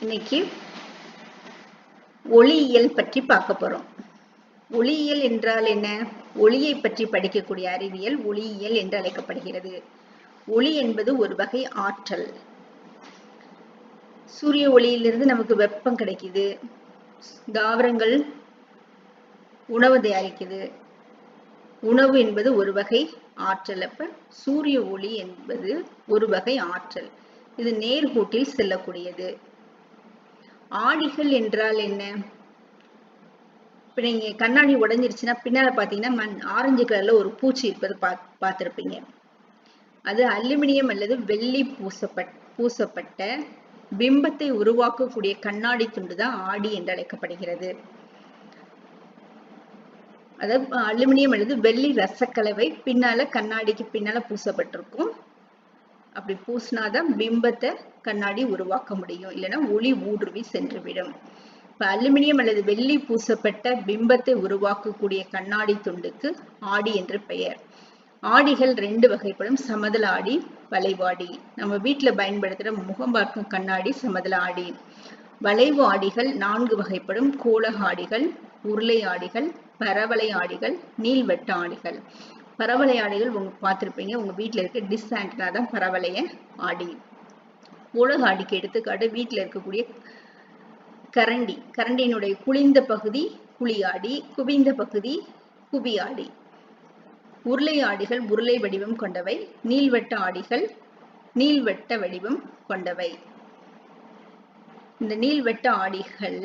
இன்னைக்கு ஒளியியல் பற்றி பார்க்க போறோம். ஒளியியல் என்றால் என்ன? ஒளியை பற்றி படிக்கக்கூடிய அறிவியல் ஒளியியல் என்று அழைக்கப்படுகிறது. ஒளி என்பது ஒரு வகை ஆற்றல். சூரிய ஒளியிலிருந்து நமக்கு வெப்பம் கிடைக்குது. தாவரங்கள் உணவு தயாரிக்குது. உணவு என்பது ஒரு வகை ஆற்றல். அப்ப சூரிய ஒளி என்பது ஒரு வகை ஆற்றல். இது நேர்கோட்டில் செல்லக்கூடியது. ஆடிகள் என்றால் என்ன? இப்ப நீங்க கண்ணாடி உடைஞ்சிருச்சுன்னா பின்னால பாத்தீங்கன்னா ஆரஞ்சு கலர்ல ஒரு பூச்சி இருப்பது பார்த்திருப்பீங்க. அது அலுமினியம் அல்லது வெள்ளி பூசப்பட்ட பிம்பத்தை உருவாக்கக்கூடிய கண்ணாடி துண்டு தான் ஆடி என்று அழைக்கப்படுகிறது. அதாவது அலுமினியம் அல்லது வெள்ளி ரசக்கலவை பின்னால கண்ணாடிக்கு பின்னால பூசப்பட்டிருக்கும். அப்படி பூசினாதான் பிம்பத்தை கண்ணாடி உருவாக்க முடியும், இல்லைன்னா ஒளி ஊடுருவி சென்றுவிடும். இப்ப அலுமினியம் அல்லது வெள்ளி பூசப்பட்ட பிம்பத்தை உருவாக்கக்கூடிய கண்ணாடி துண்டுக்கு ஆடி என்று பெயர். ஆடிகள் 2 வகைப்படும்: சமதள ஆடி, வளைவாடி. நம்ம வீட்டுல பயன்படுத்துற முகம் பார்க்கும் கண்ணாடி சமதள ஆடி. வளைவு ஆடிகள் 4 வகைப்படும்: கோளக ஆடிகள், உருளை ஆடிகள், பரவளை ஆடிகள், நீள்வட்ட ஆடிகள். பரவளை ஆடிகள் பார்த்திருப்பீங்க, உங்க வீட்டுல இருக்க டிஷ் ஆண்டனா தான் பரவளைய ஆடி. கோளக ஆடிக்கு எடுத்துக்காட்டு வீட்டுல இருக்கக்கூடிய கரண்டியினுடைய குளிர்ந்த பகுதி குழியாடி, குவிந்த பகுதி குவியாடி. உருளை ஆடிகள் உருளை வடிவம் கொண்டவை. நீள்வட்ட ஆடிகள் நீள்வட்ட வடிவம் கொண்டவை. இந்த நீள்வட்ட ஆடிகள்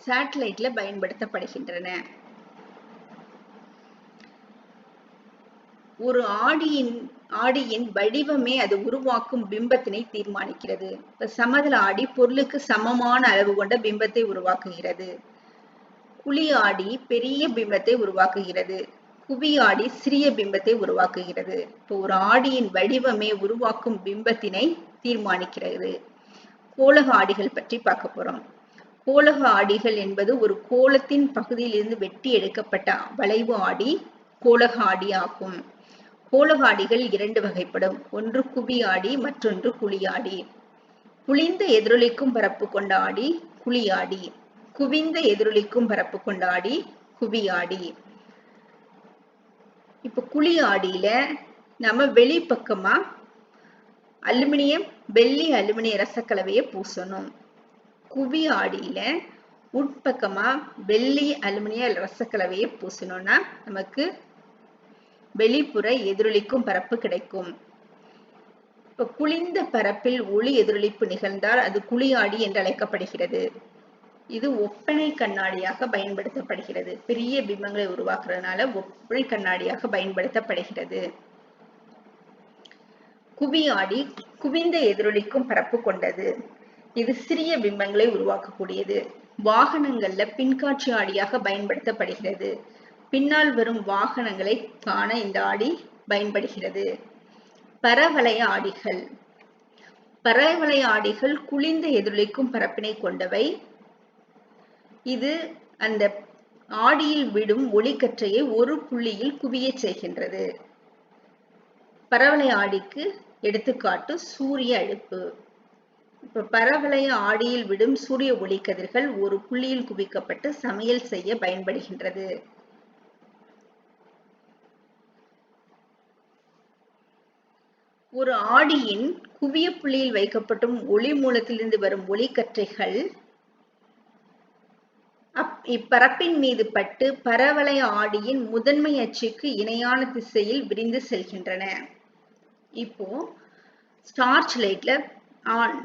சேட்டலைட்ல பயன்படுத்தப்படுகின்றன. ஒரு ஆடியின் வடிவமே அது உருவாக்கும் பிம்பத்தினை தீர்மானிக்கிறது. இப்ப சமதள ஆடி பொருளுக்கு சமமான அளவு கொண்ட பிம்பத்தை உருவாக்குகிறது. குழி ஆடி பெரிய பிம்பத்தை உருவாக்குகிறது. குவி ஆடி சிறிய பிம்பத்தை உருவாக்குகிறது. இப்போ ஒரு ஆடியின் வடிவமே உருவாக்கும் பிம்பத்தினை தீர்மானிக்கிறது. கோளக ஆடிகள் பற்றி பார்க்க போறோம். கோளக ஆடிகள் என்பது ஒரு கோளத்தின் பகுதியிலிருந்து வெட்டி எடுக்கப்பட்ட வளைவு ஆடி கோளக ஆடி ஆகும். கோளக ஆடிகள் 2 வகைப்படும்: ஒன்று குவி ஆடி, மற்றொன்று குழியாடி. குளிர்ந்த எதிரொலிக்கும் பரப்பு கொண்ட ஆடி குழியாடி. குவிந்த எதிரொலிக்கும் பரப்பு கொண்ட ஆடி குவியாடி. இப்ப குழி ஆடியில நம்ம வெளிப்பக்கமா வெள்ளி அலுமினிய ரசக்கலவையை பூசணும். குவி ஆடியில உட்பக்கமா வெள்ளி அலுமினிய ரசக்கலவையை பூசணும்னா நமக்கு வெளிப்புற எதிரொலிக்கும் பரப்பு கிடைக்கும். இப்ப குளிர்ந்த பரப்பில் ஒளி எதிரொலிப்பு நிகழ்ந்தால் அது குழியாடி என்று அழைக்கப்படுகிறது. இது ஒப்பனை கண்ணாடியாக பயன்படுத்தப்படுகிறது. பெரிய பிம்பங்களை உருவாக்குறதுனால ஒப்பனை கண்ணாடியாக பயன்படுத்தப்படுகிறது. குவியாடி குவிந்த எதிரொலிக்கும் பரப்பு கொண்டது. இது சிறிய பிம்பங்களை உருவாக்கக்கூடியது. வாகனங்கள்ல பின்காட்சி ஆடியாக பயன்படுத்தப்படுகிறது. பின்னால் வரும் வாகனங்களை காண இந்த ஆடி பயன்படுகிறது. பரவளைய ஆடிகள். பரவளைய ஆடிகள் குளிர்ந்த எதிரொலிக்கும் பரப்பினை கொண்டவை. இது அந்த ஆடியில் விடும் ஒளிக்கற்றையை ஒரு புள்ளியில் குவிய செய்கின்றது. பரவளைய ஆடிக்கு எடுத்துக்காட்டு சூரிய அடுப்பு. இப்ப பரவளைய ஆடியில் விடும் சூரிய ஒளிக்கதிர்கள் ஒரு புள்ளியில் குவிக்கப்பட்டு சமையல் செய்ய பயன்படுகின்றது. ஒரு ஆடியின் குவிய புள்ளியில் வைக்கப்படும் ஒளி மூலத்திலிருந்து வரும் ஒளிக்கற்றைகள் இப்பரப்பின் மீது பட்டு பரவளைய ஆடியின் முதன்மை அச்சுக்கு இணையான திசையில் விரிந்து செல்கின்றன. இப்போ ஸ்டார்ச் லைட்ல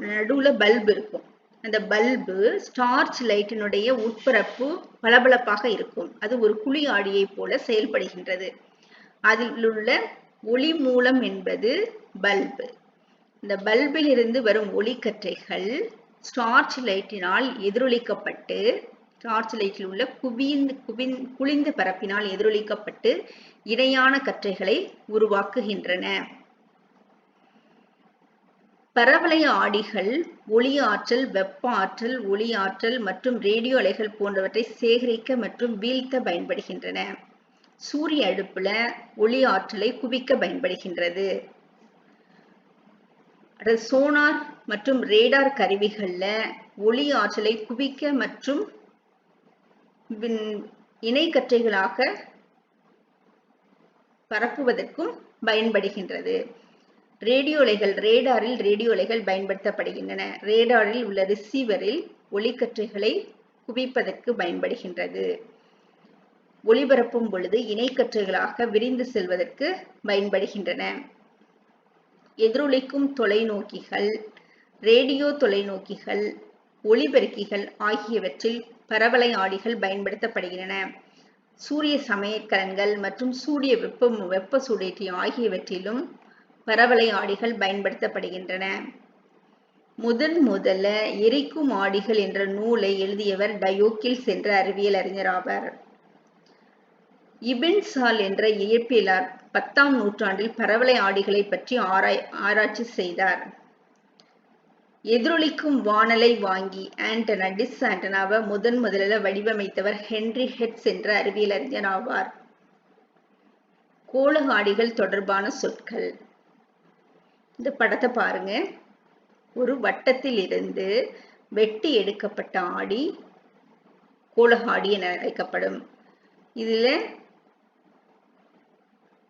நடுவுல பல்பு இருக்கும். அந்த பல்பு ஸ்டார்ச் லைட்டினுடைய உட்பரப்பு பளபளப்பாக இருக்கும். அது ஒரு குழி ஆடியை போல செயல்படுகின்றது. அதில் உள்ள ஒளி மூலம் என்பது பல்பு. இந்த பல்பில் இருந்து வரும் ஒளிக்கற்றைகள் ஸ்டார்ச் லைட்டினால் எதிரொலிக்கப்பட்டு டார்ச் லைட்டில் உள்ள குளிர்ந்த பரப்பினால் எதிரொலிக்கப்பட்டு இணையான கற்றைகளை உருவாக்குகின்றன. பரவளைய ஆடிகள் ஒளி ஆற்றல், வெப்ப ஆற்றல், ஒளி ஆற்றல் மற்றும் ரேடியோ அலைகள் போன்றவற்றை சேகரிக்க மற்றும் வீழ்த்த பயன்படுகின்றன. சூரிய அடுப்புல ஒளி ஆற்றலை குவிக்க பயன்படுகின்றது. சோனார் மற்றும் ரேடார் கருவிகள்ல ஒளி ஆற்றலை குவிக்க மற்றும் இணைக்கற்றைகளாக பரப்புவதற்கும் பயன்படுகின்றது. ரேடியோ அலைகள் ரேடாரில் ரேடியோ அலைகள் பயன்படுத்தப்படுகின்றன. ரேடாரில் உள்ள ரிசீவரில் ஒளிக்கற்றைகளை குவிப்பதற்கு பயன்படுகின்றது. ஒளிபரப்பும் பொழுது இணைக்கற்றைகளாக விரிந்து செல்வதற்கு பயன்படுகின்றன. எதிரொலிக்கும் தொலைநோக்கிகள், ரேடியோ தொலைநோக்கிகள், ஒளிபெருக்கிகள் ஆகியவற்றில் பரவலை ஆடிகள் பயன்படுத்தப்படுகின்றன. சூரிய சமையற்கலன்கள் மற்றும் சூரிய வெப்ப சூடேற்றி ஆகியவற்றிலும் பரவலை ஆடிகள் பயன்படுத்தப்படுகின்றன. முதல்ல எரிக்கும் ஆடிகள் என்ற நூலை எழுதியவர் டயோக்கில்ஸ் என்ற அறிவியல் அறிஞர் ஆவார். இபின் சால் என்ற இயற்பியலாளர் 10ஆம் நூற்றாண்டில் பரவலை ஆடிகளை பற்றி ஆராய்ச்சி செய்தார். எதிரொலிக்கும் வானலை வாங்கி ஆண்டனா டிஸ் ஆண்டனாவை முதலில் வடிவமைத்தவர் ஹென்றி ஹெட்ஸ் என்ற அறிவியல் அறிஞர் ஆவார். கோள ஆடிகள் தொடர்பான சொற்கள். இந்த படத்தை பாருங்க. ஒரு வட்டத்தில் இருந்து வெட்டி எடுக்கப்பட்ட ஆடி கோள ஆடி என அழைக்கப்படும். இதுல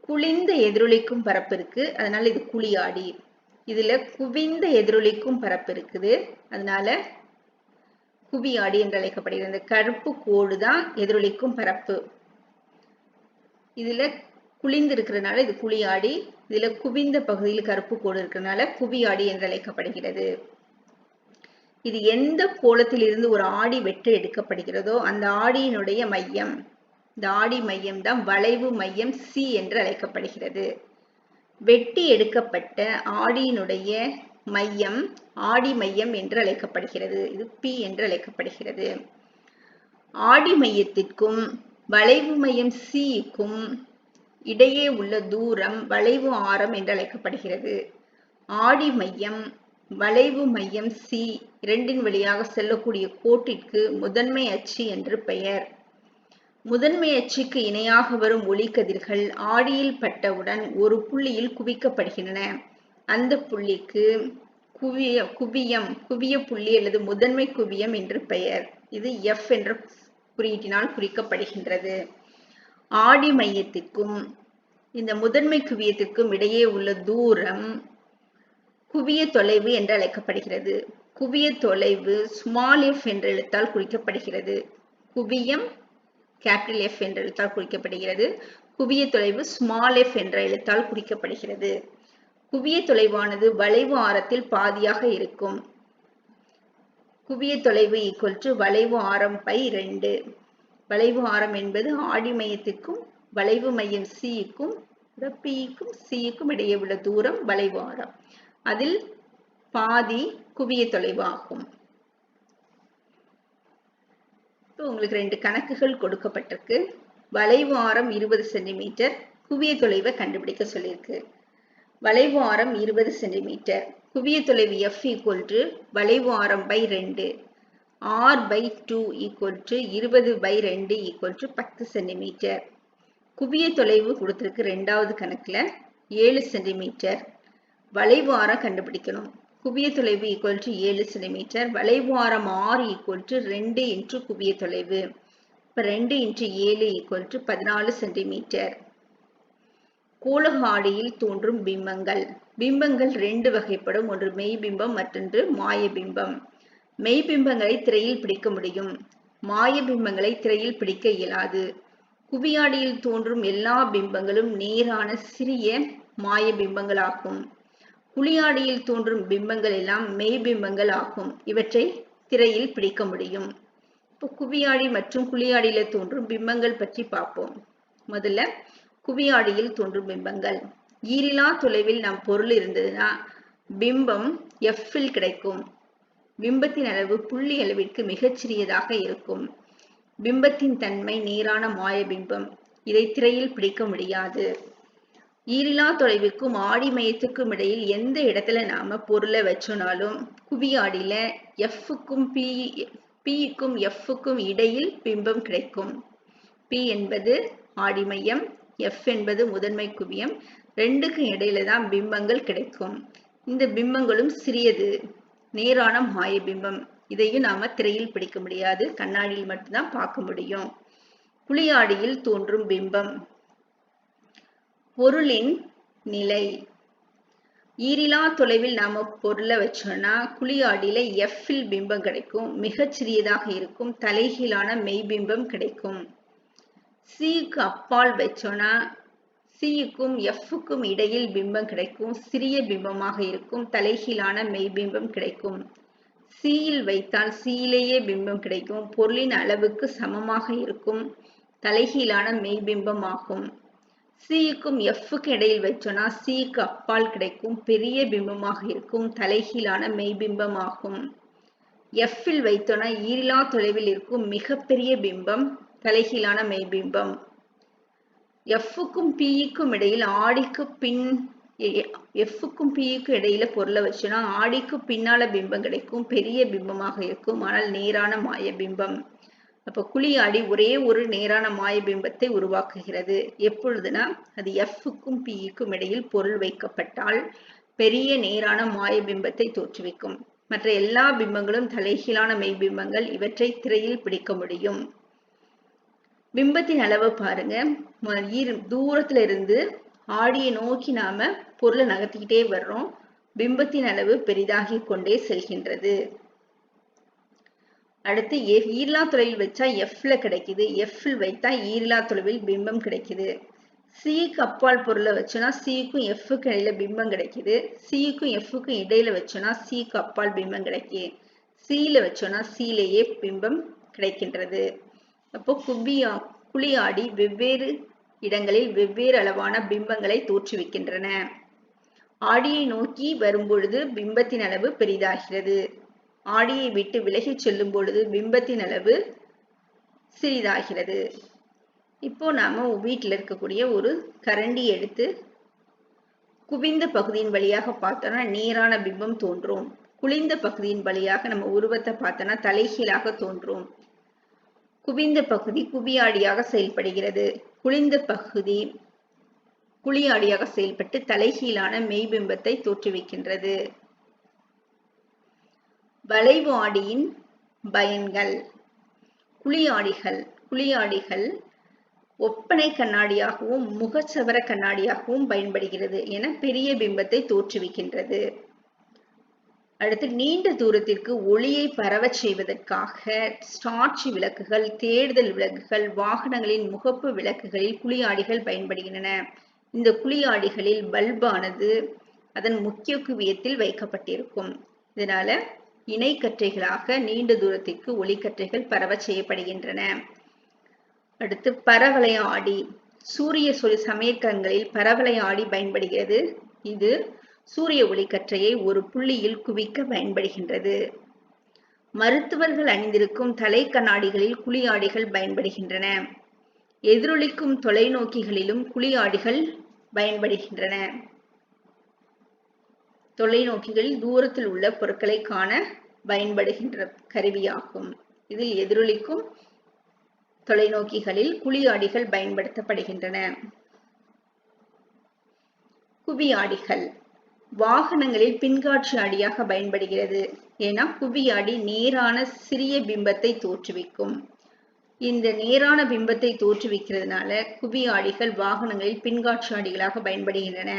குளிர்ந்த எதிரொலிக்கும் பரப்பு இருக்கு, அதனால இது குழி ஆடி. இதுல குவிந்த எதிரொலிக்கும் பரப்பு இருக்குது, அதனால குவி ஆடி என்று அழைக்கப்படுகிறது. கருப்பு கோடு தான் எதிரொலிக்கும் பரப்பு. இதுல குளிர்ந்து இருக்கிறதுனால இது குழி ஆடி, இதுல குவிந்த பகுதியில் கருப்பு கோடு இருக்கிறதுனால குவி ஆடி என்று அழைக்கப்படுகிறது. இது எந்த கோளத்தில் இருந்து ஒரு ஆடி வெட்டு எடுக்கப்படுகிறதோ அந்த ஆடியினுடைய மையம், இந்த ஆடி மையம் தான் வளைவு மையம் C என்று அழைக்கப்படுகிறது. வெட்டி எடுக்கப்பட்ட ஆடியினுடைய மையம் ஆடி மையம் என்று அழைக்கப்படுகிறது. இது P என்று அழைக்கப்படுகிறது. ஆடி மையத்திற்கும் வளைவு மையம் C-க்கும் இடையே உள்ள தூரம் வளைவு ஆரம் என்று அழைக்கப்படுகிறது. ஆடி மையம் வளைவு மையம் C இரண்டின் வழியாக செல்லக்கூடிய கோட்டிற்கு முதன்மை அச்சு என்று பெயர். முதன்மை அச்சுக்கு இணையாக வரும் ஒளிக்கதிர்கள் ஆடியில் பட்டவுடன் ஒரு புள்ளியில் குவிக்கப்படுகின்றன. அந்த புள்ளிக்கு குவிய புள்ளி அல்லது முதன்மை குவியம் என்று பெயர். இது F என்ற குறியீட்டினால் குறிக்கப்படுகின்றது. ஆடி மையத்திற்கும் இந்த முதன்மை குவியத்திற்கும் இடையே உள்ள தூரம் குவிய தொலைவு என்று அழைக்கப்படுகிறது. குவிய தொலைவு f என்ற எழுத்தால் குறிக்கப்படுகிறது. குவியம் F என்ற எழுத்தால் குறிக்கப்படுகிறது. குவிய தொலைவு f என்ற எழுத்தால் குறிக்கப்படுகிறது. குவிய தொலைவானது வளைவு ஆரத்தில் பாதியாக இருக்கும். குவிய தொலைவு வளைவு ஆரம் /2. வளைவு ஆரம் என்பது ஆடி மையத்திற்கும் வளைவு மையம் C-க்கும் P-க்கும் C-க்கும் இடையே உள்ள தூரம் வளைவு ஆரம். அதில் பாதி குவிய தொலைவு ஆகும். உங்களுக்கு 2 கணக்குகள் கொடுக்கப்பட்டிருக்கு. வளைவு ஆரம் 20 சென்டிமீட்டர், குவிய தொலைவை கண்டுபிடிக்க சொல்லியிருக்கு. வளைவு ஆரம் 20 சென்டிமீட்டர், குவிய தொலைவு F வளைவு ஆரம் /2, R/2 20/2 10 சென்டிமீட்டர். குவிய தொலைவு கொடுத்திருக்கு 2வது கணக்குல 7 சென்டிமீட்டர். வளைவு ஆரம் கண்டுபிடிக்கணும். குவிய தொலைவு 7 சென்டிமீட்டர், வளைவு ஆரம் R 2 into குவிய தொலைவு. இப்போ 2 into 7 14 சென்டிமீட்டர். கோள ஆடியில் தோன்றும் பிம்பங்கள். பிம்பங்கள் 2 வகைப்படும். ஒன்று மெய்பிம்பம், மற்றொன்று மாயபிம்பம். மெய்பிம்பங்களை திரையில் பிடிக்க முடியும். மாயபிம்பங்களை திரையில் பிடிக்க இயலாது. குவியாடியில் தோன்றும் எல்லா பிம்பங்களும் நேரான சிறிய மாயபிம்பங்களாகும். குழியாடியில் தோன்றும் பிம்பங்கள் எல்லாம் மெய்பிம்பங்கள் ஆகும். இவற்றை திரையில் பிடிக்க முடியும். இப்போ குவியாடி மற்றும் குழியாடியில தோன்றும் பிம்பங்கள் பற்றி பார்ப்போம். முதல்ல குவியாடியில் தோன்றும் பிம்பங்கள். ஈரிலா தொலைவில் நம் பொருள் இருந்ததுன்னா பிம்பம் F-இல் கிடைக்கும். பிம்பத்தின் அளவு புள்ளி அளவிற்கு மிகச்சிறியதாக இருக்கும். பிம்பத்தின் தன்மை நேரான மாயபிம்பம். இதை திரையில் பிடிக்க முடியாது. ஈரிலா தொலைவுக்கும் ஆடி மையத்துக்கும் இடையில் எந்த இடத்துல நாம பொருளை வச்சோனாலும் குவியாடியில P-க்கும் F-க்கும் இடையில் பிம்பம் கிடைக்கும். P என்பது ஆடி மையம், F என்பது முதன்மை குவியம். 2க்கும் இடையில தான் பிம்பங்கள் கிடைக்கும். இந்த பிம்பங்களும் சிறியது, நேரான மாயபிம்பம். இதையும் நாம திரையில் பிடிக்க முடியாது, கண்ணாடியில் மட்டும்தான் பார்க்க முடியும். குழியாடியில் தோன்றும் பிம்பம். பொருளின் நிலை. ஈரிலா தொலைவில் நாம பொருளை வச்சோம்னா குழியாடியில எஃப்இல் பிம்பம் கிடைக்கும், மிகச் சிறியதாக இருக்கும், தலைகீழான மெய்பிம்பம் கிடைக்கும். சிக்கு அப்பால் வச்சோம்னா சிக்கும் எஃப்க்கும் இடையில் பிம்பம் கிடைக்கும், சிறிய பிம்பமாக இருக்கும், தலைகீழான மெய்பிம்பம் கிடைக்கும். சியில் வைத்தால் சியிலேயே பிம்பம் கிடைக்கும், பொருளின் அளவுக்கு சமமாக இருக்கும், தலைகீழான மெய்பிம்பம் ஆகும். சிக்கும் எஃப்க்கு இடையில் வச்சோம்னா சிக்கு அப்பால் கிடைக்கும், பெரிய பிம்பமாக இருக்கும், தலைகீழான மெய்பிம்பம் ஆகும். எஃப்இல் வைத்தோம்னா ஈரிலா தொலைவில் இருக்கும் மிகப்பெரிய பிம்பம், தலைகீழான மெய்பிம்பம். எஃப்க்கும் பிக்கும் இடையில் ஆடிக்கு பின் எஃப்க்கும் பிக்கும் இடையில பொருளை வச்சோம்னா ஆடிக்கு பின்னால பிம்பம் கிடைக்கும், பெரிய பிம்பமாக இருக்கும், ஆனால் நேரான மாய பிம்பம். அப்ப குழியாடி ஒரே ஒரு நேரான மாய பிம்பத்தை உருவாக்குகிறது. எப்பொழுதுனா அது எஃப்க்கும் பிக்கும் இடையில் பொருள் வைக்கப்பட்டால் பெரிய நேரான மாய பிம்பத்தை தோற்றுவிக்கும். மற்ற எல்லா பிம்பங்களும் தலைகீழான மெய்பிம்பங்கள், இவற்றை திரையில் பிடிக்க முடியும். பிம்பத்தின் அளவு பாருங்க, தூரத்துல இருந்து ஆடியை நோக்கி நாம பொருளை நகர்த்திக்கிட்டே வர்றோம், பிம்பத்தின் அளவு பெரிதாகி கொண்டே செல்கின்றது. அடுத்து ஈரிலா தொலைவில் வச்சா எஃப்ல கிடைக்குது, எஃப்ல வைத்தா ஈரிலா தொலைவில் பிம்பம் கிடைக்குது. சிக்கு அப்பால் பொருளை வச்சோன்னா சிக்கும் எஃப்க்கு இடையில பிம்பம் கிடைக்குது, சிக்கும் எஃப்க்கும் இடையில வச்சோன்னா சிக்கு அப்பால் பிம்பம் கிடைக்குது, சியில வச்சோன்னா சியிலேயே பிம்பம் கிடைக்கின்றது. அப்போ குழியாடி வெவ்வேறு இடங்களில் வெவ்வேறு அளவான பிம்பங்களை தோற்றுவிக்கின்றன. ஆடியை நோக்கி வரும்பொழுது பிம்பத்தின் அளவு பெரிதாகிறது, ஆடியை விட்டு விலகிச் செல்லும் பொழுது பிம்பத்தின் அளவு சிறிதாகிறது. இப்போ நாம வீட்டில் இருக்கக்கூடிய ஒரு கரண்டி எடுத்து குவிந்த பகுதியின் வழியாக பார்த்தோம்னா நேரான பிம்பம் தோன்றும், குழிந்த பகுதியின் வழியாக நம்ம உருவத்தை பார்த்தோம்னா தலைகீழாக தோன்றும். குவிந்த பகுதி குவியாடியாக செயல்படுகிறது, குழிந்த பகுதி குழியாடியாக செயல்பட்டு தலைகீழான மெய்பிம்பத்தை தோற்றுவிக்கின்றது. வளைவு ஆடியின் பயன்கள். குழியாடிகள் ஒப்பனை கண்ணாடியாகவும் முகச்சவர கண்ணாடியாகவும் பயன்படுகிறது என பெரிய பிம்பத்தை தோற்றுவிக்கின்றது. அடுத்து நீண்ட தூரத்திற்கு ஒளியை பரவச் செய்வதற்காக ஸ்டார்ச் விளக்குகள், தேடுதல் விளக்குகள், வாகனங்களின் முகப்பு விளக்குகளில் குழியாடிகள் பயன்படுகின்றன. இந்த குழியாடிகளில் பல்பானது அதன் முக்கிய குவியத்தில் வைக்கப்பட்டிருக்கும், இதனால இணைக்கற்றைகளாக நீண்ட தூரத்திற்கு ஒளிக்கற்றைகள் பரவ செய்யப்படுகின்றன. அடுத்து பரவளைய ஆடி. சூரிய சமயக்கங்களில் பரவளைய ஆடி பயன்படுகிறது, இது சூரிய ஒளிக்கற்றையை ஒரு புள்ளியில் குவிக்க பயன்படுகின்றது. மருத்துவர்கள் அணிந்திருக்கும் தலை கண்ணாடிகளில் குழியாடிகள் பயன்படுகின்றன. எதிரொலிக்கும் தொலைநோக்கிகளிலும் குழியாடிகள் பயன்படுகின்றன. தொலைநோக்கிகளில் தூரத்தில் உள்ள பொருட்களை காண பயன்படுகின்ற கருவியாகும். இதில் எதிரொலிக்கும் தொலைநோக்கிகளில் குழியாடிகள் பயன்படுத்தப்படுகின்றன. குவியாடிகள் வாகனங்களில் பின்காட்சி ஆடியாக பயன்படுகிறது, ஏன்னா குவியாடி நேரான சிறிய பிம்பத்தை தோற்றுவிக்கும். இந்த நேரான பிம்பத்தை தோற்றுவிக்கிறதுனால குவியாடிகள் வாகனங்களில் பின்காட்சி ஆடிகளாக பயன்படுகின்றன.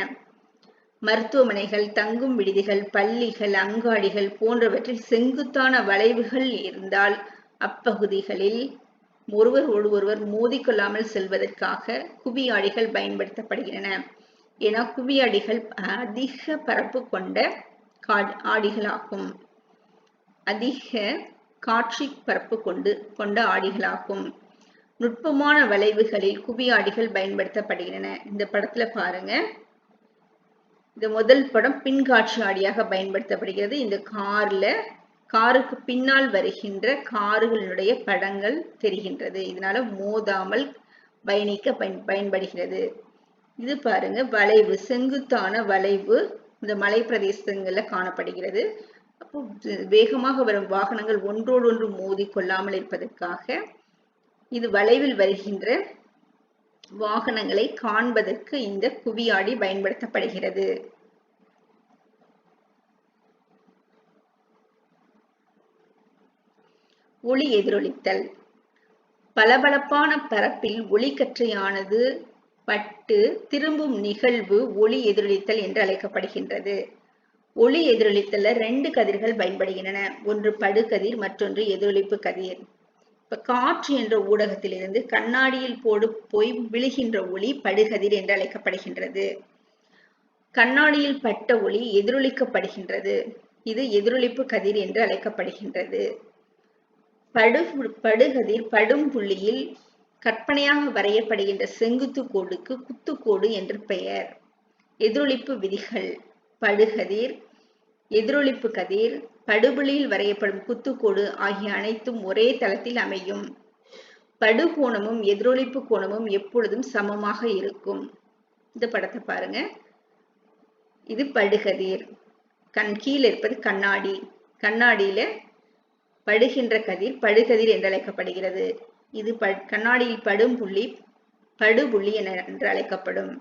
மருத்துவமனைகள், தங்கும் விடுதிகள், பள்ளிகள், அங்காடிகள் போன்றவற்றில் செங்குத்தான வளைவுகள் இருந்தால் அப்பகுதிகளில் ஒருவர் மோதிக்கொள்ளாமல் செல்வதற்காக குவியாடிகள் பயன்படுத்தப்படுகின்றன. ஏன்னா குவியாடிகள் அதிக பரப்பு கொண்ட ஆடிகளாகும், அதிக காட்சி பரப்பு கொண்ட ஆடிகளாகும். நுட்பமான வளைவுகளில் குவியாடிகள் பயன்படுத்தப்படுகின்றன. இந்த படத்துல பாருங்க, இந்த முதல் படம் பின்காட்சி ஆடியாக பயன்படுத்தப்படுகிறது. இந்த காருக்கு பின்னால் வருகின்ற கார்களுடைய படங்கள் தெரிகின்றது, இதனால மோதாமல் பயணிக்க பயன்படுகிறது. இது பாருங்க வளைவு, செங்குத்தான வளைவு இந்த மலை பிரதேசங்கள்ல காணப்படுகிறது. அப்போ வேகமாக வரும் வாகனங்கள் ஒன்றோடு ஒன்று மோதி கொள்ளாமல் இருப்பதற்காக இது வளைவில் வருகின்ற வாகனங்களை காண்பதற்கு இந்த குவியாடி பயன்படுத்தப்படுகிறது. ஒளி எதிரொலித்தல். பளபளப்பான பரப்பில் ஒளிக்கற்றையானது பட்டு திரும்பும் நிகழ்வு ஒளி எதிரொலித்தல் என்று அழைக்கப்படுகின்றது. ஒளி எதிரொலித்தல்ல 2 கதிர்கள் பயன்படுகின்றன. ஒன்று படுகதிர், மற்றொன்று எதிரொலிப்பு கதிர். இப்ப காற்று என்ற ஊடகத்திலிருந்து கண்ணாடியில் போய் விழுகின்ற ஒளி படுகதிர் என்று அழைக்கப்படுகின்றது. கண்ணாடியில் பட்ட ஒளி எதிரொலிக்கப்படுகின்றது. இது எதிரொலிப்பு கதிர் என்று அழைக்கப்படுகின்றது. படுகதிர் படும் புள்ளியில் கற்பனையாக வரையப்படுகின்ற செங்குத்து கோடுக்கு குத்துக்கோடு என்று பெயர். எதிரொலிப்பு விதிகள். படுகதிர், எதிரொலிப்பு கதிர், படுபுள்ளியில் வரையப்படும் குத்துக்கோடு ஆகிய அனைத்தும் ஒரே தளத்தில் அமையும். படுகோணமும் எதிரொலிப்பு கோணமும் எப்பொழுதும் சமமாக இருக்கும். இந்த படத்தை பாருங்க. இது படுகதிர். கீழே இருப்பது கண்ணாடி. கண்ணாடியில படுகின்ற கதிர் படுகதிர் என்று அழைக்கப்படுகிறது. இது கண்ணாடியில் படும் புள்ளி படுபுள்ளி என்று அழைக்கப்படும்.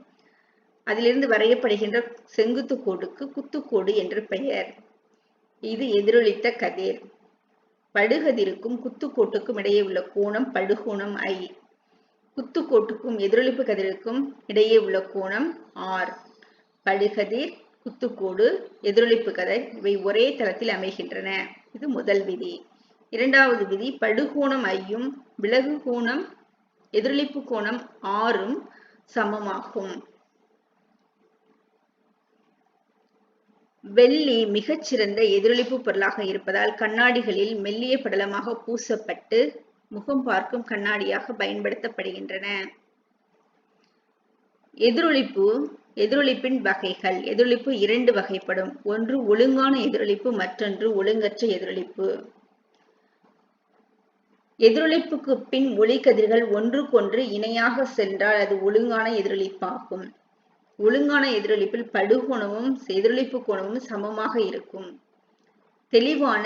அதிலிருந்து வரையப்படுகின்ற செங்குத்து கோடுக்கு குத்துக்கோடு என்று பெயர். இது எதிரொலித்த கதிர். படுகதிருக்கும் குத்துக்கோட்டுக்கும் இடையே உள்ள கோணம் படுகோணம் I. குத்துக்கோட்டுக்கும் எதிரொலிப்பு கதிருக்கும் இடையே உள்ள கோணம் R. படுகதிர், குத்துக்கோடு, எதிரொலிப்பு கதிர் இவை ஒரே தளத்தில் அமைகின்றன. இது முதல் விதி. இரண்டாவது விதி, படுகோணம் ஐயும் விலகு கோணம் எதிரொலிப்பு கோணம் ஆறும் சமமாகும். வெள்ளி மிகச்சிறந்த எதிரொலிப்பு பொருளாக இருப்பதால் கண்ணாடிகளில் மெல்லிய படலமாக பூசப்பட்டு முகம் பார்க்கும் கண்ணாடியாக பயன்படுத்தப்படுகின்றன. எதிரொலிப்பின் வகைகள். எதிரொலிப்பு 2 வகைப்படும். ஒன்று ஒழுங்கான எதிரொலிப்பு, மற்றொன்று ஒழுங்கற்ற எதிரொலிப்பு. எதிரொலிப்புக்கு பின் ஒளிக்கதிர்கள் ஒன்றுக்கொன்று இணையாக சென்றால் அது ஒழுங்கான எதிரொலிப்பாகும். ஒழுங்கான எதிரொலிப்பில் படுகோணமும் எதிரொலிப்பு கோணமும் சமமாக இருக்கும். தெளிவான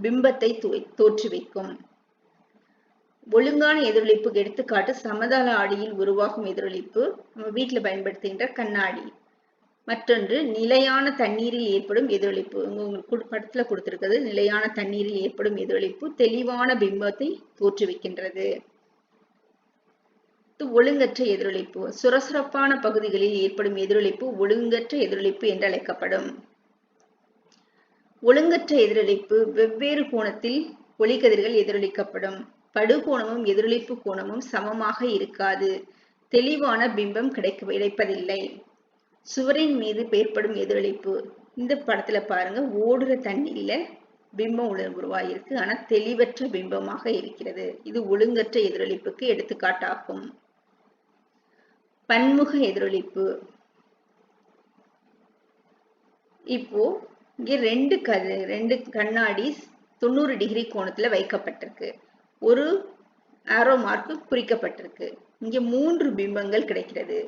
பிம்பத்தை தோற்றுவிக்கும். ஒழுங்கான எதிரொலிப்புக்கு எடுத்துக்காட்டு சமதள ஆடியில் உருவாகும் எதிரொலிப்பு, நம்ம வீட்டில் பயன்படுத்துகின்ற கண்ணாடி. மற்றொன்று நிலையான தண்ணீரில் ஏற்படும் எதிரொலிப்பு. உங்களுக்கு படத்துல கொடுத்திருக்கிறது நிலையான தண்ணீரில் ஏற்படும் எதிரொலிப்பு தெளிவான பிம்பத்தை தோற்றுவிக்கின்றது. ஒழுங்கற்ற எதிரொலிப்பு. சுரசுரப்பான பகுதிகளில் ஏற்படும் எதிரொலிப்பு ஒழுங்கற்ற எதிரொலிப்பு என்று அழைக்கப்படும். ஒழுங்கற்ற எதிரொலிப்பு வெவ்வேறு கோணத்தில் ஒளிக்கதிர்கள் எதிரொலிக்கப்படும். படுகோணமும் எதிரொலிப்பு கோணமும் சமமாக இருக்காது. தெளிவான பிம்பம் கிடைப்பதில்லை. சுவரின் மீது ஏற்படும் எதிரொலிப்பு. இந்த படத்துல பாருங்க, ஓடுற தண்ணீர்ல பிம்பம் உருவாயிருக்கு, ஆனா தெளிவற்ற பிம்பமாக இருக்கிறது. இது ஒழுங்கற்ற எதிரொலிப்புக்கு எடுத்துக்காட்டாகும். பன்முக எதிரொலிப்பு. இப்போ இங்க ரெண்டு கண்ணாடி 90 டிகிரி கோணத்துல வைக்கப்பட்டிருக்கு. ஒரு ஆரோ மார்க் குறிக்கப்பட்டிருக்கு. இங்க 3 பிம்பங்கள் கிடைக்கிறது.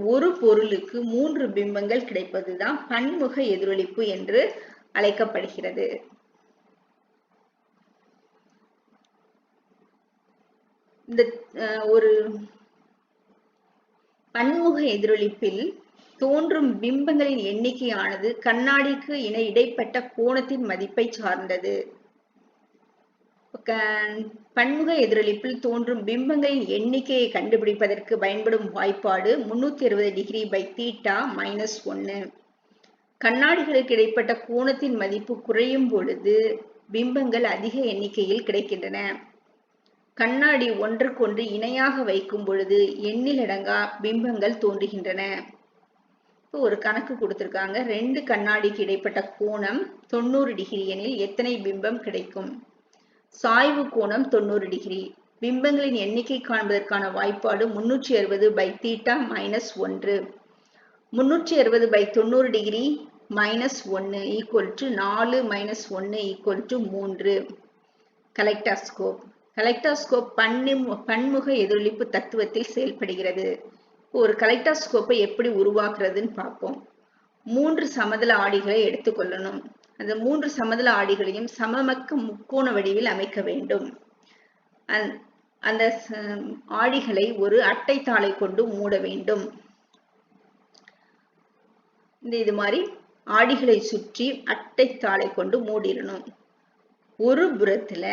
ஒரு பொருளுக்கு 3 பிம்பங்கள் கிடைப்பதுதான் பன்முக எதிரொலிப்பு என்று அழைக்கப்படுகிறது. இந்த ஒரு பன்முக எதிரொலிப்பில் தோன்றும் பிம்பங்களின் எண்ணிக்கையானது கண்ணாடிக்கு இடைப்பட்ட கோணத்தின் மதிப்பை சார்ந்தது. பன்முக எதிரொலிப்பில் தோன்றும் பிம்பங்களின் எண்ணிக்கையை கண்டுபிடிப்பதற்கு பயன்படும் வாய்ப்பாடு 360 டிகிரி பை தீட்டா -1. கண்ணாடிகளுக்கு இடைப்பட்ட கோணத்தின் மதிப்பு குறையும் பொழுது பிம்பங்கள் அதிக எண்ணிக்கையில் கிடைக்கின்றன. கண்ணாடி ஒன்றுக்கொன்று இணையாக வைக்கும் பொழுது எண்ணிலடங்கா பிம்பங்கள் தோன்றுகின்றன. இப்போ ஒரு கணக்கு கொடுத்திருக்காங்க. 2 கண்ணாடிக்கு இடைப்பட்ட கோணம் 90 டிகிரி எனில் எத்தனை பிம்பம் கிடைக்கும்? சாய்வு கோணம் 90 டிகிரி. பிம்பங்களின் எண்ணிக்கை காண்பதற்கான வாய்ப்பாடு 360 pi theta -1. 360 pi 90 degree -1 equal to 4 -1 equal to 3. Kaleidoscope. Kaleidoscope பன்முக எதிரொலிப்பு தத்துவத்தில் செயல்படுகிறது. ஒரு கலெக்டாஸ்கோப்பை எப்படி உருவாக்குறதுன்னு பார்ப்போம். 3 சமதள ஆடிகளை எடுத்துக்கொள்ளணும். அந்த 3 சமதள ஆடிகளையும் சமமக்க முக்கோண வடிவில் அமைக்க வேண்டும். அந்த ஆடிகளை ஒரு அட்டை தாளை கொண்டு மூட வேண்டும். இது மாதிரி ஆடிகளை சுற்றி அட்டை தாளை கொண்டு மூடிடணும். ஒரு புறத்துல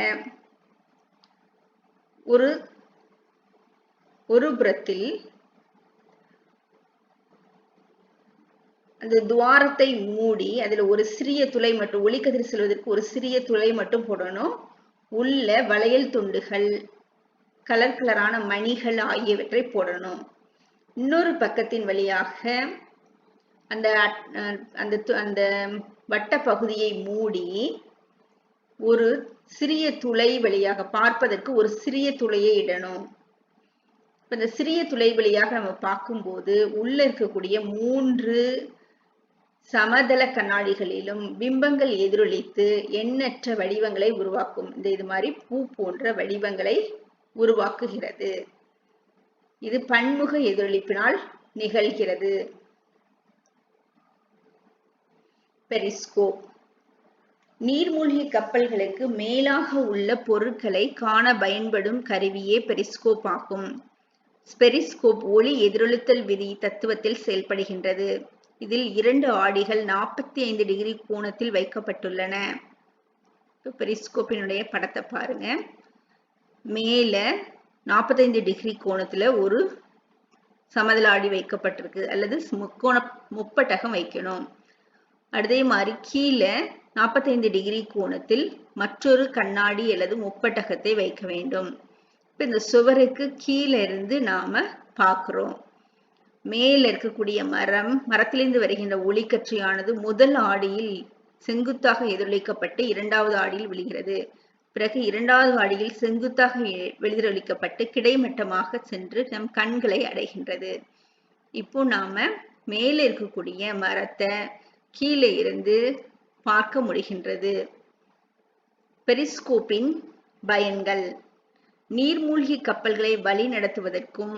ஒரு ஒரு புறத்தில் அந்த துவாரத்தை மூடி அதுல ஒரு சிறிய துளை மட்டும், ஒளிக்கதிர் செல்வதற்கு ஒரு சிறிய துளை மட்டும் போடணும். உள்ள வளையல் துண்டுகள், கலர் கலரான மணிகள் ஆகியவற்றை போடணும். இன்னொரு பக்கத்தின் வழியாக அந்த அந்த அந்த வட்ட பகுதியை மூடி ஒரு சிறிய துளை வழியாக, பார்ப்பதற்கு ஒரு சிறிய துளையை இடணும். இந்த சிறிய துளை வழியாக நம்ம பார்க்கும்போது உள்ள இருக்கக்கூடிய 3 சமதள கண்ணாடிகளிலும் பிம்பங்கள் எதிரொலித்து எண்ணற்ற வடிவங்களை உருவாக்கும். இது மாதிரி பூ போன்ற வடிவங்களை உருவாக்குகிறது. இது பன்முக எதிரொலிப்பினால் நிகழ்கிறது. பெரிஸ்கோப் நீர்மூழ்கி கப்பல்களுக்கு மேலாக உள்ள பொருட்களை காண பயன்படும் கருவியே பெரிஸ்கோப் ஆகும். பெரிஸ்கோப் ஒளி எதிரொலித்தல் விதி தத்துவத்தில் செயல்படுகின்றது. இதில் 2 ஆடிகள் 45 டிகிரி கோணத்தில் வைக்கப்பட்டுள்ளன. பெரிஸ்கோப்பினுடைய படத்தை பாருங்க. மேல 45 டிகிரி கோணத்துல ஒரு சமதள ஆடி வைக்கப்பட்டிருக்கு, அல்லது முப்பட்டகம் வைக்கணும். அதே மாதிரி கீழே 45 டிகிரி கோணத்தில் மற்றொரு கண்ணாடி அல்லது முப்பட்டகத்தை வைக்க வேண்டும். இப்ப இந்த சுவருக்கு கீழே இருந்து நாம பார்க்கிறோம். மேல இருக்கக்கூடிய மரத்திலிருந்து வருகின்ற ஒளிக்கற்றையானது முதல் ஆடியில் செங்குத்தாக எதிரொலிக்கப்பட்டு 2வது ஆடியில் விழுகிறது. பிறகு 2வது ஆடியில் செங்குத்தாக எதிரொலிக்கப்பட்டு கிடைமட்டமாக சென்று நம் கண்களை அடைகின்றது. இப்போ நாம மேல இருக்கக்கூடிய மரத்தை கீழே இருந்து பார்க்க முடிகின்றது. பெரிஸ்கோப்பின் பயன்கள்: நீர்மூழ்கி கப்பல்களை வழி நடத்துவதற்கும்,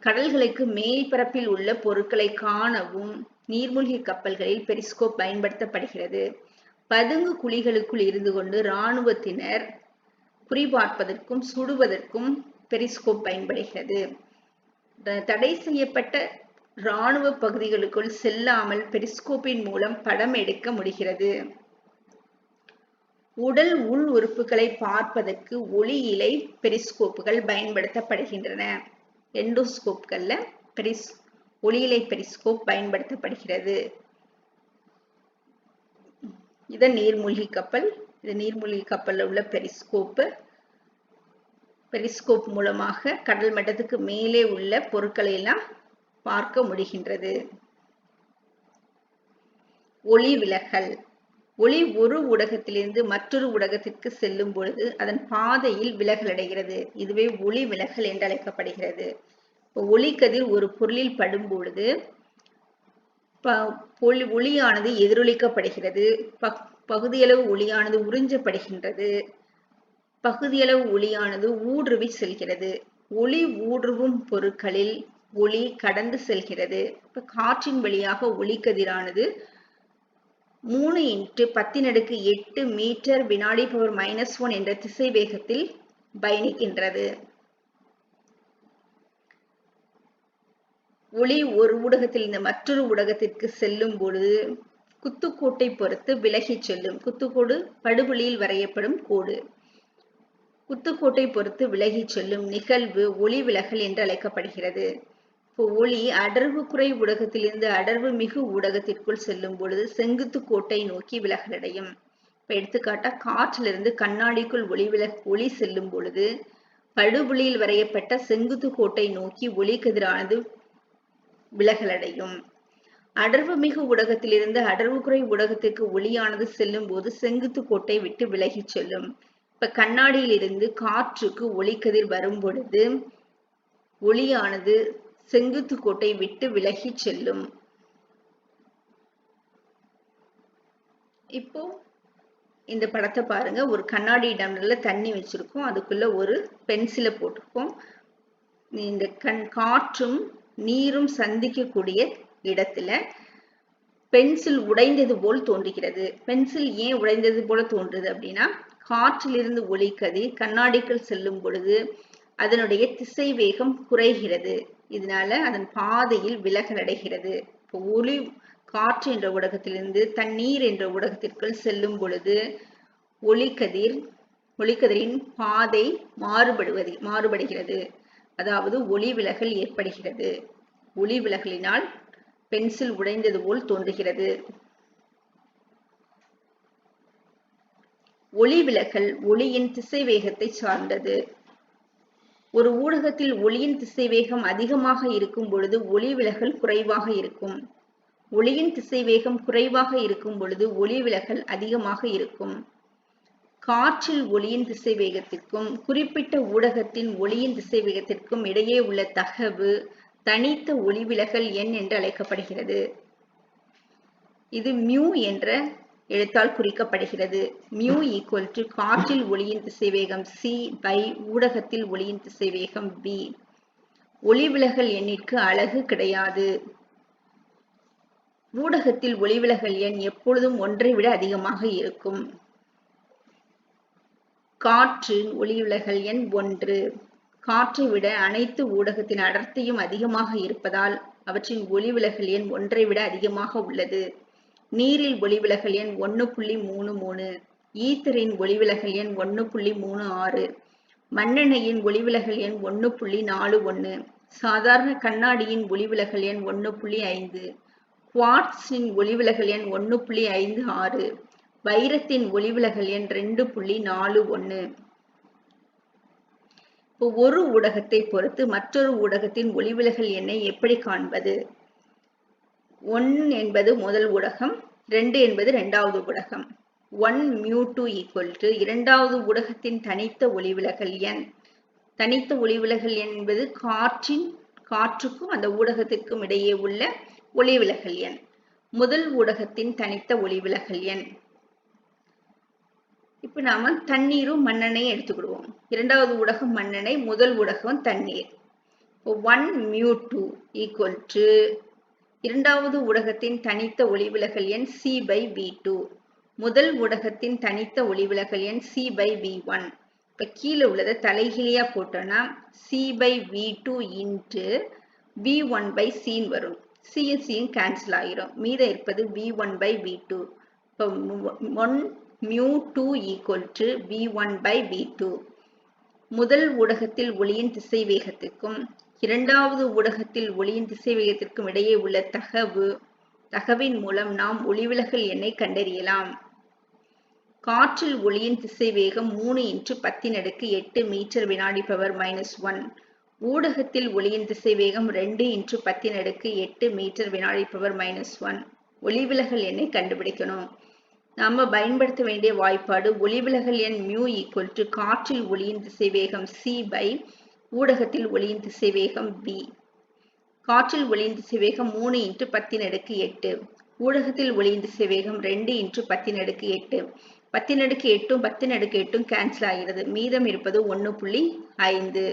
கடல்களுக்கு மேல்பரப்பில் உள்ள பொருட்களை காணவும் நீர்மூழ்கி கப்பல்களில் பெரிஸ்கோப் பயன்படுத்தப்படுகிறது. பதுங்கு குழிகளுக்குள் இருந்து கொண்டு இராணுவத்தினர் குறிபார்ப்பதற்கும் சுடுவதற்கும் பெரிஸ்கோப் பயன்படுகிறது. தடை செய்யப்பட்ட இராணுவ பகுதிகளுக்குள் செல்லாமல் பெரிஸ்கோப்பின் மூலம் படம் எடுக்க முடிகிறது. உடல் உள் உறுப்புகளை பார்ப்பதற்கு ஒளி இழை பெரிஸ்கோப்புகள் பயன்படுத்தப்படுகின்றன. எண்டோஸ்கோப்கள்ல ஒளி இழை பெரிஸ்கோப் பயன்படுத்தப்படுகிறது. இது நீர்மூழ்கி கப்பல். இது நீர்மூழ்கி கப்பல்ல உள்ள பெரிஸ்கோப் மூலமாக கடல் மட்டத்துக்கு மேலே உள்ள பொருட்களை எல்லாம் பார்க்க முடிகின்றது. ஒளி விலகல்: ஒளி ஒரு ஊடகத்திலிருந்து மற்றொரு ஊடகத்திற்கு செல்லும் பொழுது அதன் பாதையில் விலகல் அடைகிறது. இதுவே ஒளி விலகல் என்று அழைக்கப்படுகிறது. ஒளிக்கதிர் ஒரு பொருளில் படும் பொழுது ஒளியானது எதிரொலிக்கப்படுகிறது. பகுதியளவு ஒளியானது உறிஞ்சப்படுகின்றது. பகுதியளவு ஒளியானது ஊடுருவி செல்கிறது. ஒளி ஊடுருவும் பொருட்களில் ஒளி கடந்து செல்கிறது. இப்ப காற்றின் வழியாக ஒளிக்கதிரானது 3 × 10⁸ மீட்டர் வினாடி பவர் -1 என்ற திசை வேகத்தில் பயணிக்கின்றது. ஒளி ஒரு ஊடகத்தில் இருந்து மற்றொரு ஊடகத்திற்கு செல்லும் பொழுது குத்துக்கோட்டை பொறுத்து விலகி செல்லும். குத்துக்கோடு படுபுள்ளியில் வரையப்படும் கோடு. குத்துக்கோட்டை பொறுத்து விலகி செல்லும் நிகழ்வு ஒளி விலகல் என்று அழைக்கப்படுகிறது. ஒளி அடர்வு குறை ஊடகத்திலிருந்து அடர்வு மிகு ஊடகத்திற்குள் செல்லும் பொழுது செங்குத்து கோட்டை நோக்கி விலகலடையும். இப்ப எடுத்துக்காட்டா காற்றிலிருந்து கண்ணாடிக்குள் ஒளி செல்லும் பொழுது படுபுள்ளியில் வரையப்பட்ட செங்குத்து கோட்டை நோக்கி ஒளிக்கதிரானது விலகலடையும். அடர்வு மிகு ஊடகத்திலிருந்து அடர்வு குறை ஊடகத்திற்கு ஒளியானது செல்லும் போது செங்குத்து கோட்டை விட்டு விலகி செல்லும். இப்ப கண்ணாடியிலிருந்து காற்றுக்கு ஒளிக்கதிர் வரும் பொழுது ஒளியானது செங்குத்து கோட்டை விட்டு விலகி செல்லும். இப்போ இந்த படத்தை பாருங்க. ஒரு கண்ணாடி டம்ளர்ல தண்ணி வச்சிருக்கோம். அதுக்குள்ள ஒரு பென்சிலை போட்டிருக்கோம். இந்த காற்றும் நீரும் சந்திக்கக்கூடிய இடத்துல பென்சில் உடைந்தது போல் தோன்றுகிறது. பென்சில் ஏன் உடைந்தது போல தோன்றுது அப்படின்னா, காற்றிலிருந்து ஒளிக்கதிர் கண்ணாடிக்குள் செல்லும் பொழுது அதனுடைய திசை வேகம் குறைகிறது. இதனால அதன் பாதையில் விலகல் அடைகிறது. இப்போ ஒளி காற்று என்ற ஊடகத்திலிருந்து தண்ணீர் என்ற ஊடகத்திற்குள் செல்லும் பொழுது ஒளிக்கதிர் ஒளிக்கதிரின் பாதை மாறுபடுகிறது. அதாவது ஒளி விலகல் ஏற்படுகிறது. ஒளி விலகலினால் பென்சில் உடைந்தது போல் தோன்றுகிறது. ஒளி விலகல் ஒளியின் திசைவேகத்தை சார்ந்தது. ஒரு ஊடகத்தில் ஒளியின் திசைவேகம் அதிகமாக இருக்கும் பொழுது ஒளி விலகல் குறைவாக இருக்கும். ஒளியின் திசைவேகம் குறைவாக இருக்கும் பொழுது ஒளி விலகல் அதிகமாக இருக்கும். காற்றில் ஒளியின் திசைவேகத்திற்கும் குறிப்பிட்ட ஊடகத்தின் ஒளியின் திசைவேகத்திற்கும் இடையே உள்ள தகவு தனித்த ஒளிவிலகல் எண் என்று அழைக்கப்படுகிறது. இது மியூ என்ற எழுத்தால் குறிக்கப்படுகிறது. மியூ = காற்றில் ஒளியின் திசைவேகம் c by ஊடகத்தில் ஒளியின் திசைவேகம் v. ஒளிவிலகல் எண்ணிற்கு அலகு கிடையாது. ஊடகத்தில் ஒளிவிலகல் எண் எப்பொழுதும் 1ஐ விட அதிகமாக இருக்கும். காற்றின் ஒளிவிலகல் எண் 1. காற்றை விட அனைத்து ஊடகத்தின் அடர்த்தியும் அதிகமாக இருப்பதால் அவற்றின் ஒளிவிலகல் எண் 1ஐ விட அதிகமாக உள்ளது. நீரில் ஒளிவிலகல் எண் 1.33. ஈத்தரின் ஒளிவிலகல் எண் 1.36. மண்ணெண்ணெயின் ஒளிவிலகல் எண் 1.41. சாதாரண கண்ணாடியின் ஒளிவிலகல் எண் 1.5. குவார்ட்ஸின் ஒளிவிலகல் எண் 1.56. வைரத்தின் ஒளிவிலகல் எண் 2.41. ஒரு ஊடகத்தை பொறுத்து மற்றொரு ஊடகத்தின் ஒளிவிலகல் எண்ணை எப்படி காண்பது? 1 என்பது முதல் ஊடகம், 2 என்பது இரண்டாவது ஊடகம். 1μ2 இரண்டாவது ஊடகத்தின் தனித்த ஒளிவிலகல் எண். தனித்த ஒளிவிலகல் எண் என்பது காற்றுக்கும் அந்த ஊடகத்திற்கும் இடையே உள்ள ஒளிவிலகல் எண். முதல் ஊடகத்தின் தனித்த ஒளிவிலகல் எண். இப்ப நாம தண்ணீரும் மண்ணெண்ணையும் எடுத்துக்கிடுவோம். இரண்டாவது ஊடகம் மண்ணெண்ணெய், முதல் ஊடகம் தண்ணீர். 1μ2 இரண்டாவது ஊடகத்தின் தனித்த ஒளிவிலகல் எண் c/v2. முதல் ஊடகத்தின் தனித்த ஒளிவிலகல் எண் c/v1. இப்ப கீழே உள்ளதை தலைகீழியா போட்டோம்னா c/v2 × v1/c வரும். c கேன்சல் ஆகிரும். மீதம் இருப்பது v1/v2. இப்போ 1μ2 = v1/v2. முதல் ஊடகத்தில் ஒளியின் திசைவேகத்திற்கும் இரண்டாவது ஊடகத்தில் ஒளியின் திசைவேகத்திற்கும் இடையே உள்ள தகவின் மூலம் நாம் ஒளிவிலகல் எண்ணை கண்டறியலாம். காற்றில் ஒளியின் திசைவேகம் 3 × 10⁸ மீட்டர் வினாடி ⁻⁻1. ஊடகத்தில் ஒளியின் திசைவேகம் 2 × 10⁸ மீட்டர் வினாடி ⁻⁻1. ஒளிவிலகல் எண்ணை கண்டுபிடிக்கணும். நாம பயன்படுத்த வேண்டிய வாய்ப்பாடு ஒளிவிலகல் எண் μ = காற்றில் ஒளியின் திசைவேகம் c by ஊடகத்தில் ஒளியின் திசைவேகம் v. காற்றில் ஒளியின் திசைவேகம் 3 × 10⁸. ஊடகத்தில் ஒளியின் திசைவேகம் 2 × 10⁸. 10⁸ 10⁸ கேன்சல் ஆகிறது. மீதம் இருப்பது 1.5.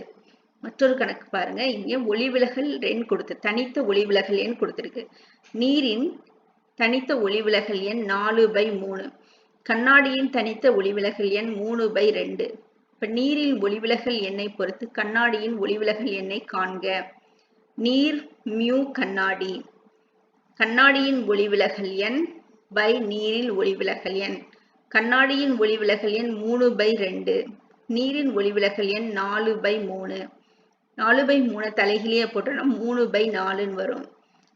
மற்றொரு கணக்கு பாருங்க. இங்கே ஒளிவிலகல் எண் தனித்த ஒளிவிலகல் எண் கொடுத்திருக்கு. நீரின் தனித்த ஒளிவிலகல் எண் 4/3. கண்ணாடியின் தனித்த ஒளிவிலகல் எண் 3/2. இப்ப நீரின் ஒளிவிலகல் எண்ணை பொறுத்து கண்ணாடியின் ஒளிவிலகல் எண்ணை காண்க. நீர் மியூ கண்ணாடி. கண்ணாடியின் ஒளிவிலகல் எண் by நீரின் ஒளிவிலகல் எண். கண்ணாடியின் ஒளிவிலகல் எண் 3/2. நீரின் ஒளிவிலகல் எண் 4/3. 4/3 தலைகீழியா போட்டோம்னா 3/4 வரும்.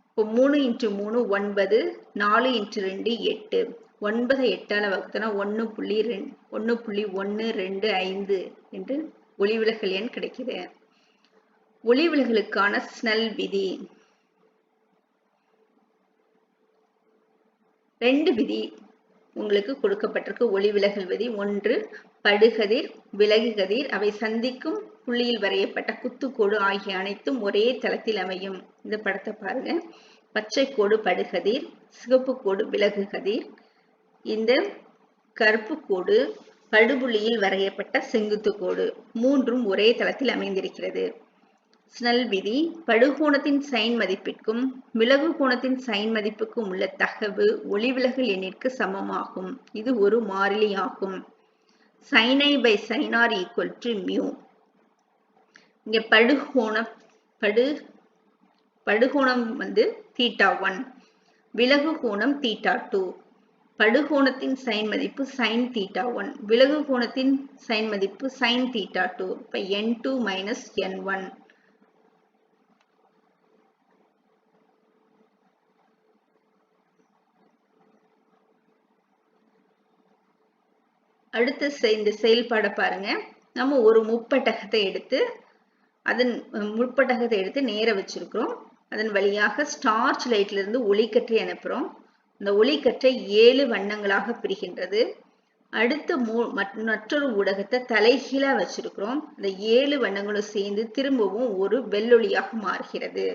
இப்போ 3 × 3 9, 4 × 2 8. 9ஐ 8ஆல வகுத்தோம்னா 1.125 என்று ஒளிவிலகல் எண் கிடைக்குது. ஒளிவிலகலுக்கான ஸ்னெல் விதி. 2 விதி உங்களுக்கு கொடுக்கப்பட்டிருக்கு. ஒளிவிலகல் விதி. 1 படுகதிர், விலகுகதிர் அவை சந்திக்கும் புள்ளியில் வரையப்பட்ட குத்துக்கோடு ஆகிய அனைத்தும் ஒரே தளத்தில் அமையும். இந்த படத்தை பாருங்க. பச்சை கோடு படுகதிர், சிவப்பு கோடு விலகுகதிர், இந்த கருப்பு கோடு படுபுள்ளியில் வரையப்பட்ட செங்குத்து கோடு. மூன்றும் ஒரே தளத்தில் அமைந்திருக்கிறது. ஸ்னெல் விதி. படுகோணத்தின் சைன் மதிப்பிற்கும் விலகு கோணத்தின் சைன் மதிப்புக்கும் உள்ள தகவு ஒளிவிலகல் எண்ணிற்கு சமமாகும். இது ஒரு மாறிலி ஆகும். sin i by sin r = μ. இங்க படுகோணம் வந்து θ1, விலகு கோணம் θ2. படுகோணத்தின் சைன் மதிப்பு sin θ1, விலகு கோணத்தின் சைன் மதிப்பு sin θ2. இப்ப n2 மைனஸ் n1. அடுத்து இந்த செயல்பாடை பாருங்க. நம்ம ஒரு முப்பட்டகத்தை எடுத்து நேர வச்சிருக்கிறோம். அதன் வழியாக ஸ்டார்ச் லைட்ல இருந்து ஒளிக்கற்றை அனுப்புறோம். இந்த ஒளிக்கற்றை 7 வண்ணங்களாக பிரிகின்றது. அடுத்து மற்றொரு ஊடகத்தை தலைகீழா வச்சிருக்கிறோம். இந்த 7 வண்ணங்களும் சேர்ந்து திரும்பவும் ஒரு வெள்ளொளியாக மாறுகிறது.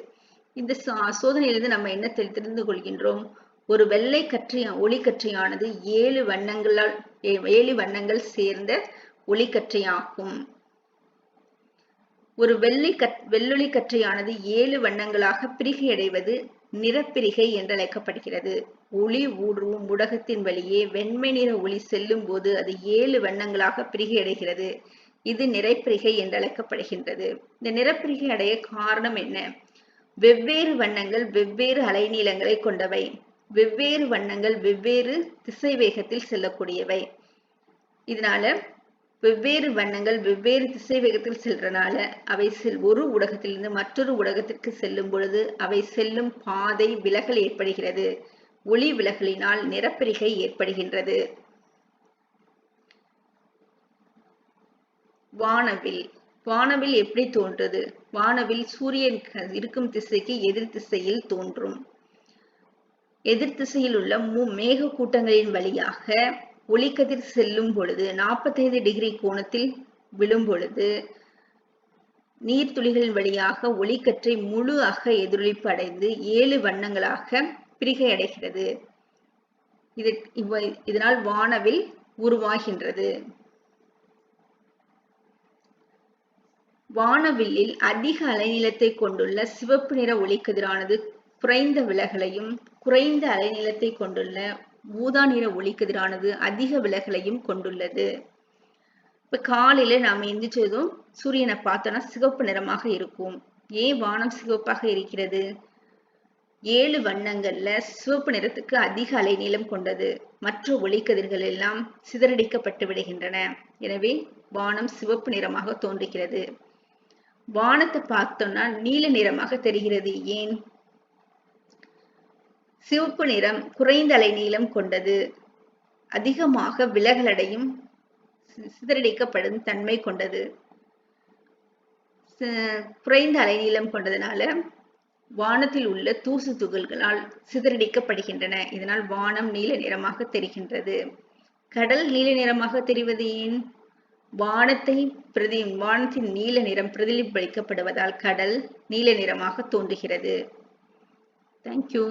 இந்த சோதனையிலிருந்து நம்ம என்ன தெரிந்து கொள்கின்றோம்? ஒரு வெள்ளை ஒளிக்கற்றையானது 7 வண்ணங்கள் சேர்ந்த ஒளிக்கற்றையாகும். ஒரு வெள்ளொளி கற்றையானது 7 வண்ணங்களாக பிரிகையடைவது நிறப்பிரிகை என்று அழைக்கப்படுகிறது. ஒளி ஊடுருவும் ஊடகத்தின் வழியே வெண்மை நிற ஒளி செல்லும் போது அது 7 வண்ணங்களாக பிரிகையடைகிறது. இது நிறப்பிரிகை என்று அழைக்கப்படுகின்றது. இந்த நிறப்பிரிகை அடைய காரணம் என்ன? வெவ்வேறு வண்ணங்கள் வெவ்வேறு அலைநீளங்களை கொண்டவை. வெவ்வேறு வண்ணங்கள் வெவ்வேறு திசை வேகத்தில் செல்லக்கூடியவை. இதனால வெவ்வேறு வண்ணங்கள் வெவ்வேறு திசை வேகத்தில் செல்றனால அவை ஒரு ஊடகத்திலிருந்து மற்றொரு ஊடகத்திற்கு செல்லும் பொழுது அவை செல்லும் பாதை விலகல் ஏற்படுகிறது. ஒளி விலகலினால் நிறப்பிரிகை ஏற்படுகின்றது. வானவில் எப்படி தோன்றுது? வானவில் சூரியன் இருக்கும் திசைக்கு எதிர் திசையில் தோன்றும். எதிர் திசையில் உள்ள மேக கூட்டங்களின் வழியாக ஒளிக்கதிர் செல்லும் பொழுது 45 டிகிரி கோணத்தில் விழும் பொழுது நீர்த்துளிகளின் வழியாக ஒளிக்கற்றை முழு அக எதிரொலிப்பு அடைந்து 7 வண்ணங்களாக பிரிகை அடைகிறது. இதனால் வானவில் உருவாகின்றது. வானவில்லில் அதிக அலைநீளத்தை கொண்டுள்ள சிவப்பு நிற ஒளிக்கதிரானது குறைந்த விலகலையும், குறைந்த அலைநீளத்தை கொண்டுள்ள ஊதா நிற ஒளிக்கதிரானது அதிக விலகலையும் கொண்டுள்ளது. இப்ப காலையில நாம எந்திரிச்சதும் சூரியனை பார்த்தோம்னா சிவப்பு நிறமாக இருக்கும். ஏன் வானம் சிவப்பாக இருக்கிறது? 7 வண்ணங்கள்ல சிவப்பு நிறத்துக்கு அதிக அலைநீளம் கொண்டது. மற்ற ஒளிக்கதிர்கள் எல்லாம் சிதறடிக்கப்பட்டு விடுகின்றன. எனவே வானம் சிவப்பு நிறமாக தோன்றுகிறது. வானத்தை பார்த்தோம்னா நீல நிறமாக தெரிகிறது. ஏன்? சிவப்பு நிறம் குறைந்த அலைநீளம் கொண்டது. அதிகமாக விலகலடையும் சிதறடிக்கப்படும் தன்மை கொண்டது. குறைந்த அலைநீளம் கொண்டதனால வானத்தில் உள்ள தூசு துகள்களால் சிதறடிக்கப்படுகின்றன. இதனால் வானம் நீல நிறமாக தெரிகின்றது. கடல் நீல நிறமாக தெரிவது ஏன்? வானத்தின் நீல நிறம் பிரதிபலிக்கப்படுவதால் கடல் நீல நிறமாக தோன்றுகிறது. Thank you.